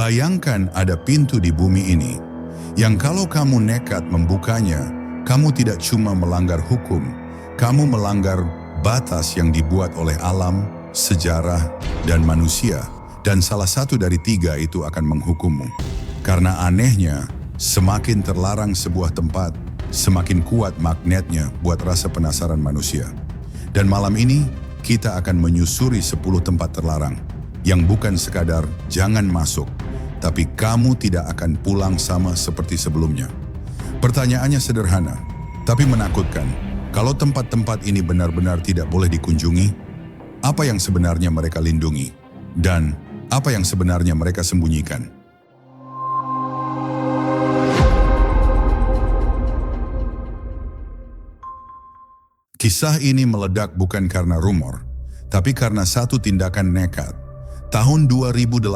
Bayangkan ada pintu di bumi ini, yang kalau kamu nekat membukanya, kamu tidak cuma melanggar hukum, kamu melanggar batas yang dibuat oleh alam, sejarah, dan manusia. Dan salah satu dari tiga itu akan menghukummu. Karena anehnya, semakin terlarang sebuah tempat, semakin kuat magnetnya buat rasa penasaran manusia. Dan malam ini, kita akan menyusuri 10 tempat terlarang, yang bukan sekadar jangan masuk, tapi kamu tidak akan pulang sama seperti sebelumnya. Pertanyaannya sederhana, tapi menakutkan. Kalau tempat-tempat ini benar-benar tidak boleh dikunjungi, apa yang sebenarnya mereka lindungi? Dan apa yang sebenarnya mereka sembunyikan? Kisah ini meledak bukan karena rumor, tapi karena satu tindakan nekat. Tahun 2018,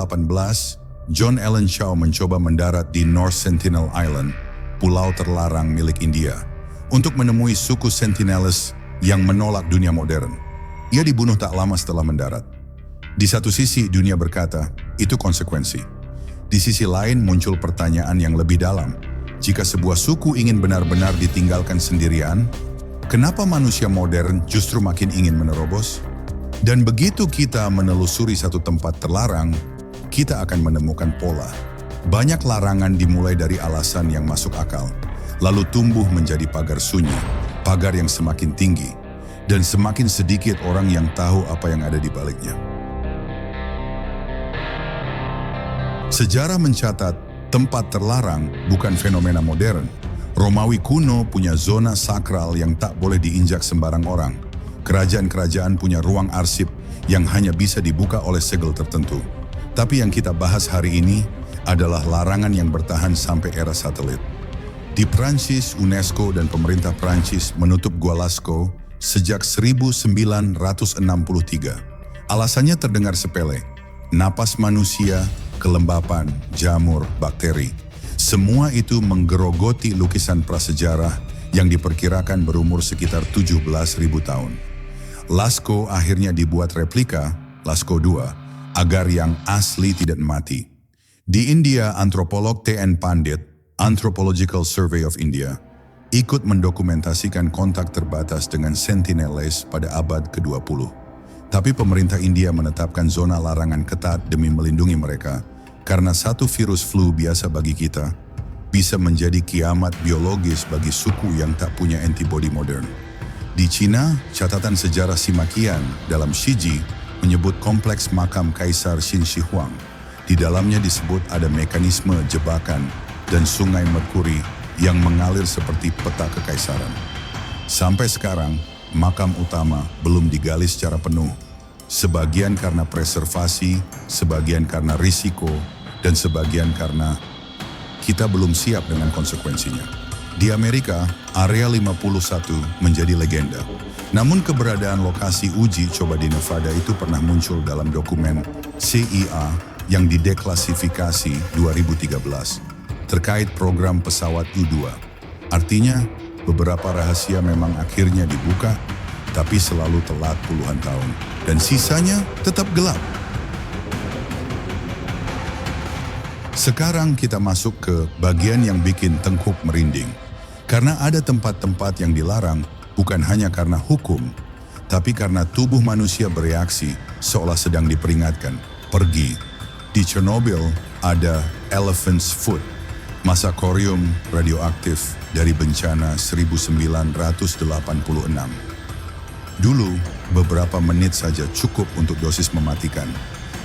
John Allen Shaw mencoba mendarat di North Sentinel Island, pulau terlarang milik India, untuk menemui suku Sentinelese yang menolak dunia modern. Ia dibunuh tak lama setelah mendarat. Di satu sisi, dunia berkata, itu konsekuensi. Di sisi lain muncul pertanyaan yang lebih dalam. Jika sebuah suku ingin benar-benar ditinggalkan sendirian, kenapa manusia modern justru makin ingin menerobos? Dan begitu kita menelusuri satu tempat terlarang, kita akan menemukan pola. Banyak larangan dimulai dari alasan yang masuk akal, lalu tumbuh menjadi pagar sunyi, pagar yang semakin tinggi, dan semakin sedikit orang yang tahu apa yang ada di baliknya. Sejarah mencatat, tempat terlarang bukan fenomena modern. Romawi kuno punya zona sakral yang tak boleh diinjak sembarang orang. Kerajaan-kerajaan punya ruang arsip yang hanya bisa dibuka oleh segel tertentu. Tapi yang kita bahas hari ini adalah larangan yang bertahan sampai era satelit. Di Prancis, UNESCO dan pemerintah Prancis menutup Gua Lascaux sejak 1963. Alasannya terdengar sepele. Napas manusia, kelembapan, jamur, bakteri. Semua itu menggerogoti lukisan prasejarah yang diperkirakan berumur sekitar 17.000 tahun. Lascaux akhirnya dibuat replika, Lascaux II, agar yang asli tidak mati. Di India, antropolog T.N. Pandit, Anthropological Survey of India, ikut mendokumentasikan kontak terbatas dengan Sentinelese pada abad ke-20. Tapi pemerintah India menetapkan zona larangan ketat demi melindungi mereka, karena satu virus flu biasa bagi kita bisa menjadi kiamat biologis bagi suku yang tak punya antibodi modern. Di Cina, catatan sejarah Simakian dalam Shiji menyebut kompleks makam Kaisar Qin Shi Huang. Di dalamnya disebut ada mekanisme jebakan dan sungai Merkuri yang mengalir seperti peta kekaisaran. Sampai sekarang, makam utama belum digali secara penuh. Sebagian karena preservasi, sebagian karena risiko, dan sebagian karena kita belum siap dengan konsekuensinya. Di Amerika, Area 51 menjadi legenda. Namun keberadaan lokasi uji coba di Nevada itu pernah muncul dalam dokumen CIA yang dideklasifikasi 2013 terkait program pesawat U-2. Artinya, beberapa rahasia memang akhirnya dibuka, tapi selalu telat puluhan tahun. Dan sisanya tetap gelap. Sekarang kita masuk ke bagian yang bikin tengkuk merinding. Karena ada tempat-tempat yang dilarang bukan hanya karena hukum, tapi karena tubuh manusia bereaksi seolah sedang diperingatkan. Pergi. Di Chernobyl ada Elephant's Foot, masakorium radioaktif dari bencana 1986. Dulu, beberapa menit saja cukup untuk dosis mematikan.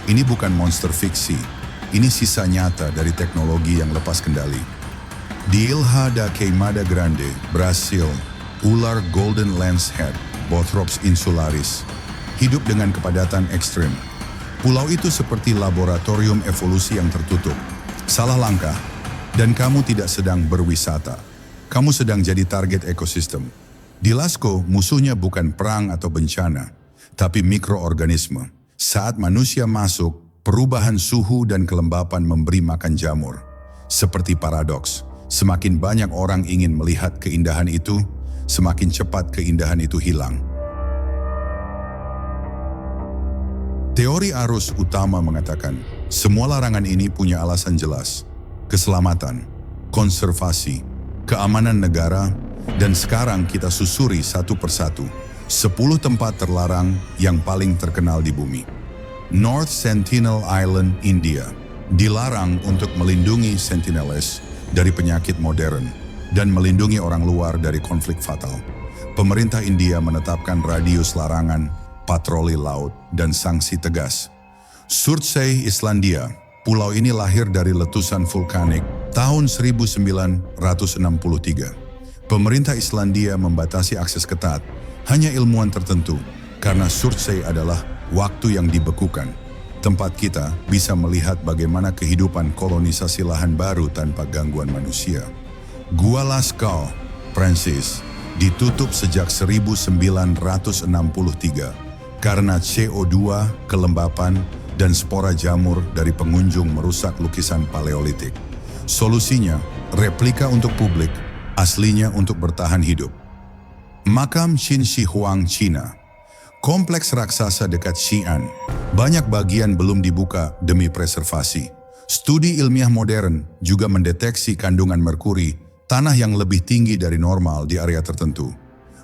Ini bukan monster fiksi, ini sisa nyata dari teknologi yang lepas kendali. Di Ilha da Queimada Grande, Brasil, ular Golden Lancehead, Bothrops insularis, hidup dengan kepadatan ekstrim. Pulau itu seperti laboratorium evolusi yang tertutup. Salah langkah, dan kamu tidak sedang berwisata. Kamu sedang jadi target ekosistem. Di Lascaux, musuhnya bukan perang atau bencana, tapi mikroorganisme. Saat manusia masuk, perubahan suhu dan kelembapan memberi makan jamur. Seperti paradoks. Semakin banyak orang ingin melihat keindahan itu, semakin cepat keindahan itu hilang. Teori arus utama mengatakan, Semua larangan ini punya alasan jelas. Keselamatan, konservasi, keamanan negara, dan sekarang kita susuri satu persatu 10 tempat terlarang yang paling terkenal di bumi. North Sentinel Island, India, dilarang untuk melindungi Sentinelese dari penyakit modern dan melindungi orang luar dari konflik fatal. Pemerintah India menetapkan radius larangan, patroli laut, dan sanksi tegas. Surtsey, Islandia. Pulau ini lahir dari letusan vulkanik tahun 1963. Pemerintah Islandia membatasi akses ketat, hanya ilmuwan tertentu, karena Surtsey adalah waktu yang dibekukan. Tempat kita bisa melihat bagaimana kehidupan kolonisasi lahan baru tanpa gangguan manusia. Gua Lascaux, Prancis, ditutup sejak 1963 karena CO2, kelembapan, dan spora jamur dari pengunjung merusak lukisan Paleolitik. Solusinya, replika untuk publik, aslinya untuk bertahan hidup. Makam Qin Shi Huang, Cina. Kompleks raksasa dekat Xi'an, banyak bagian belum dibuka demi preservasi. Studi ilmiah modern juga mendeteksi kandungan merkuri, tanah yang lebih tinggi dari normal di area tertentu.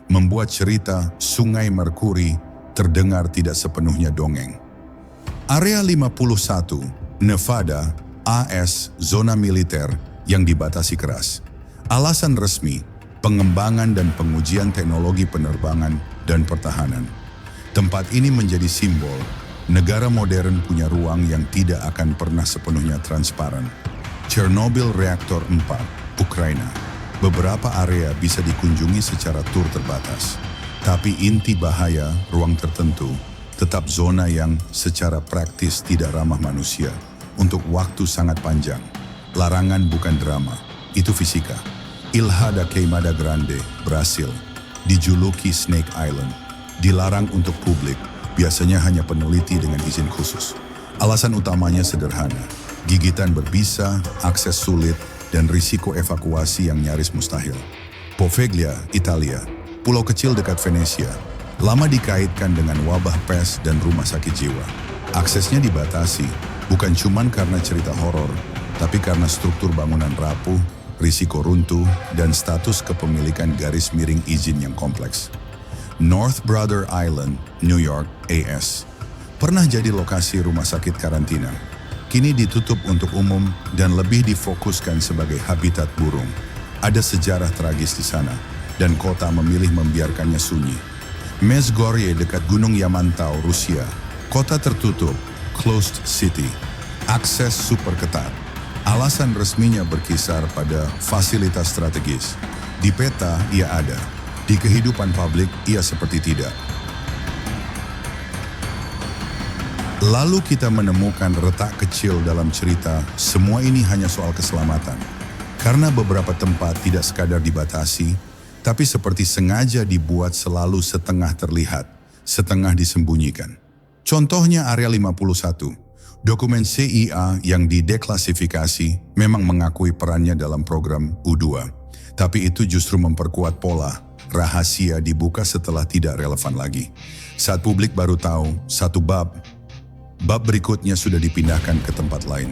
Membuat cerita Sungai Merkuri terdengar tidak sepenuhnya dongeng. Area 51, Nevada, AS, zona militer yang dibatasi keras. Alasan resmi, pengembangan dan pengujian teknologi penerbangan dan pertahanan. Tempat ini menjadi simbol, negara modern punya ruang yang tidak akan pernah sepenuhnya transparan. Chernobyl Reaktor 4, Ukraina. Beberapa area bisa dikunjungi secara tur terbatas. Tapi inti bahaya, ruang tertentu, tetap zona yang secara praktis tidak ramah manusia untuk waktu sangat panjang. Larangan bukan drama, itu fisika. Ilha da Queimada Grande, Brasil, dijuluki Snake Island, dilarang untuk publik, biasanya hanya peneliti dengan izin khusus. Alasan utamanya sederhana, gigitan berbisa, akses sulit, dan risiko evakuasi yang nyaris mustahil. Poveglia, Italia, pulau kecil dekat Venesia, lama dikaitkan dengan wabah pes dan rumah sakit jiwa. Aksesnya dibatasi, bukan cuma karena cerita horor, tapi karena struktur bangunan rapuh, risiko runtuh, dan status kepemilikan garis miring izin yang kompleks. North Brother Island, New York, AS. Pernah jadi lokasi rumah sakit karantina. Kini ditutup untuk umum dan lebih difokuskan sebagai habitat burung. Ada sejarah tragis di sana, dan kota memilih membiarkannya sunyi. Mezgorje dekat Gunung Yamantau, Rusia. Kota tertutup, closed city. Akses super ketat. Alasan resminya berkisar pada fasilitas strategis. Di peta ia ada. Di kehidupan publik, ia seperti tidak. Lalu kita menemukan retak kecil dalam cerita, semua ini hanya soal keselamatan. Karena beberapa tempat tidak sekadar dibatasi, tapi seperti sengaja dibuat selalu setengah terlihat, setengah disembunyikan. Contohnya Area 51, dokumen CIA yang dideklasifikasi memang mengakui perannya dalam program U2. Tapi itu justru memperkuat pola. Rahasia dibuka setelah tidak relevan lagi. Saat publik baru tahu satu bab berikutnya sudah dipindahkan ke tempat lain.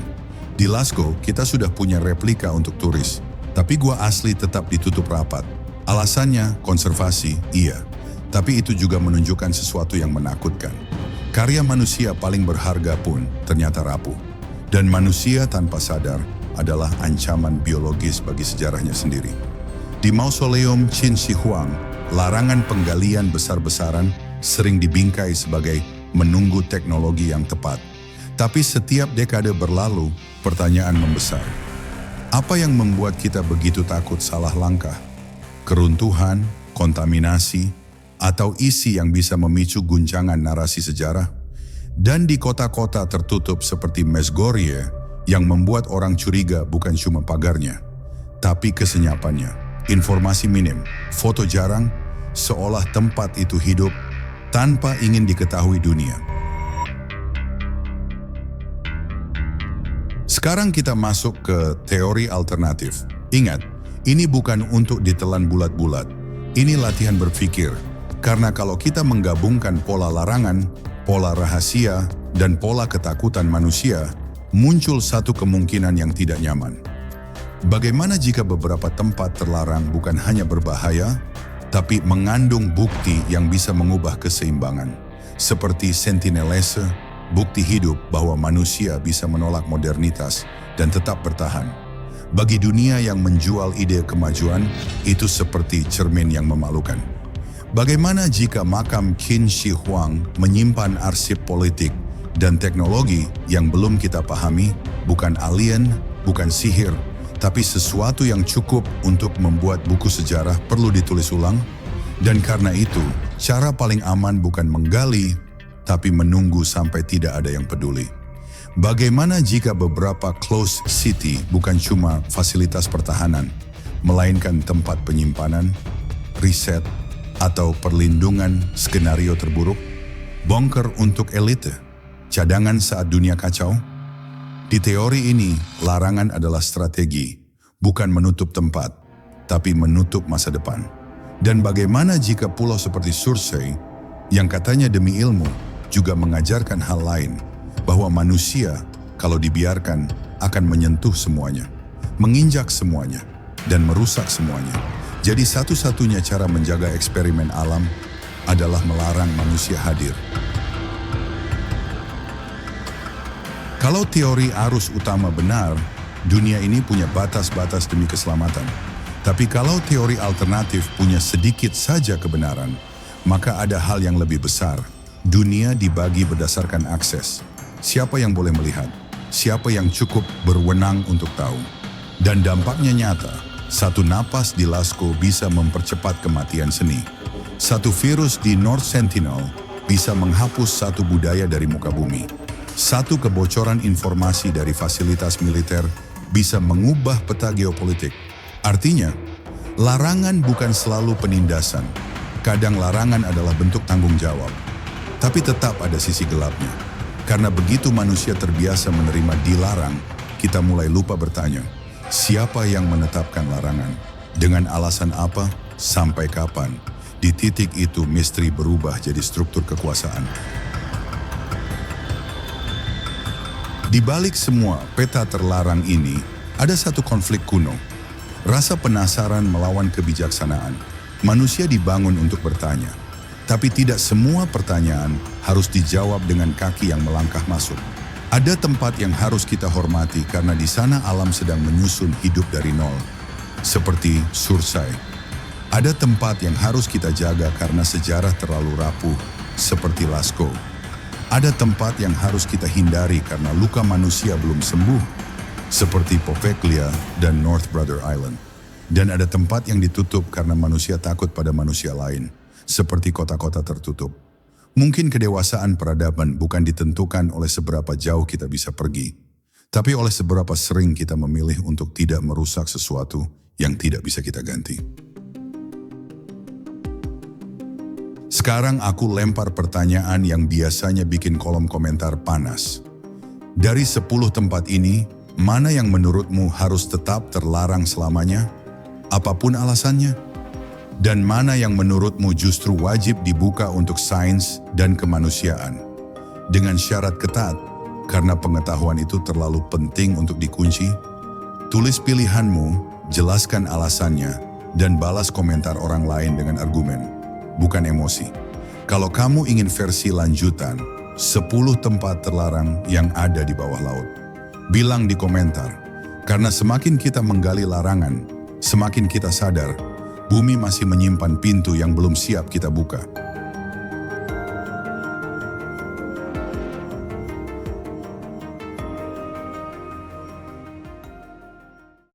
Di Lascaux kita sudah punya replika untuk turis, tapi gua asli tetap ditutup rapat. Alasannya konservasi, iya, tapi itu juga menunjukkan sesuatu yang menakutkan. Karya manusia paling berharga pun ternyata rapuh. Dan manusia tanpa sadar adalah ancaman biologis bagi sejarahnya sendiri. Di Mausoleum Qin Shi Huang, larangan penggalian besar-besaran sering dibingkai sebagai menunggu teknologi yang tepat. Tapi setiap dekade berlalu, pertanyaan membesar. Apa yang membuat kita begitu takut salah langkah? Keruntuhan, kontaminasi, atau isi yang bisa memicu guncangan narasi sejarah? Dan di kota-kota tertutup seperti Mezgorje, yang membuat orang curiga bukan cuma pagarnya, tapi kesenyapannya. Informasi minim, foto jarang, seolah tempat itu hidup tanpa ingin diketahui dunia. Sekarang kita masuk ke teori alternatif. Ingat, ini bukan untuk ditelan bulat-bulat. Ini latihan berpikir, karena kalau kita menggabungkan pola larangan, pola rahasia, dan pola ketakutan manusia, muncul satu kemungkinan yang tidak nyaman. Bagaimana jika beberapa tempat terlarang bukan hanya berbahaya, tapi mengandung bukti yang bisa mengubah keseimbangan? Seperti Sentinelese, bukti hidup bahwa manusia bisa menolak modernitas dan tetap bertahan. Bagi dunia yang menjual ide kemajuan, itu seperti cermin yang memalukan. Bagaimana jika makam Qin Shi Huang menyimpan arsip politik dan teknologi yang belum kita pahami, bukan alien, bukan sihir, tapi sesuatu yang cukup untuk membuat buku sejarah perlu ditulis ulang? Dan karena itu, cara paling aman bukan menggali, tapi menunggu sampai tidak ada yang peduli. Bagaimana jika beberapa closed city bukan cuma fasilitas pertahanan, melainkan tempat penyimpanan, riset, atau perlindungan skenario terburuk? Bunker untuk elite, cadangan saat dunia kacau? Di teori ini, larangan adalah strategi, bukan menutup tempat, tapi menutup masa depan. Dan bagaimana jika pulau seperti Surtsey, yang katanya demi ilmu, juga mengajarkan hal lain, bahwa manusia, kalau dibiarkan, akan menyentuh semuanya, menginjak semuanya, dan merusak semuanya. Jadi satu-satunya cara menjaga eksperimen alam adalah melarang manusia hadir. Kalau teori arus utama benar, dunia ini punya batas-batas demi keselamatan. Tapi kalau teori alternatif punya sedikit saja kebenaran, maka ada hal yang lebih besar. Dunia dibagi berdasarkan akses. Siapa yang boleh melihat? Siapa yang cukup berwenang untuk tahu? Dan dampaknya nyata. Satu napas di Lascaux bisa mempercepat kematian seni. Satu virus di North Sentinel bisa menghapus satu budaya dari muka bumi. Satu kebocoran informasi dari fasilitas militer bisa mengubah peta geopolitik. Artinya, larangan bukan selalu penindasan. Kadang larangan adalah bentuk tanggung jawab. Tapi tetap ada sisi gelapnya. Karena begitu manusia terbiasa menerima dilarang, kita mulai lupa bertanya, siapa yang menetapkan larangan? Dengan alasan apa? Sampai kapan? Di titik itu misteri berubah jadi struktur kekuasaan. Di balik semua peta terlarang ini, ada satu konflik kuno. Rasa penasaran melawan kebijaksanaan. Manusia dibangun untuk bertanya. Tapi tidak semua pertanyaan harus dijawab dengan kaki yang melangkah masuk. Ada tempat yang harus kita hormati karena di sana alam sedang menyusun hidup dari nol. Seperti Surtsey. Ada tempat yang harus kita jaga karena sejarah terlalu rapuh. Seperti Lascaux. Ada tempat yang harus kita hindari karena luka manusia belum sembuh, seperti Poveglia dan North Brother Island. Dan ada tempat yang ditutup karena manusia takut pada manusia lain, seperti kota-kota tertutup. Mungkin kedewasaan peradaban bukan ditentukan oleh seberapa jauh kita bisa pergi, tapi oleh seberapa sering kita memilih untuk tidak merusak sesuatu yang tidak bisa kita ganti. Sekarang aku lempar pertanyaan yang biasanya bikin kolom komentar panas. Dari 10 tempat ini, mana yang menurutmu harus tetap terlarang selamanya? Apapun alasannya? Dan mana yang menurutmu justru wajib dibuka untuk sains dan kemanusiaan? Dengan syarat ketat, karena pengetahuan itu terlalu penting untuk dikunci? Tulis pilihanmu, jelaskan alasannya, dan balas komentar orang lain dengan argumen. Bukan emosi. Kalau kamu ingin versi lanjutan, 10 tempat terlarang yang ada di bawah laut. Bilang di komentar, karena semakin kita menggali larangan, semakin kita sadar, bumi masih menyimpan pintu yang belum siap kita buka.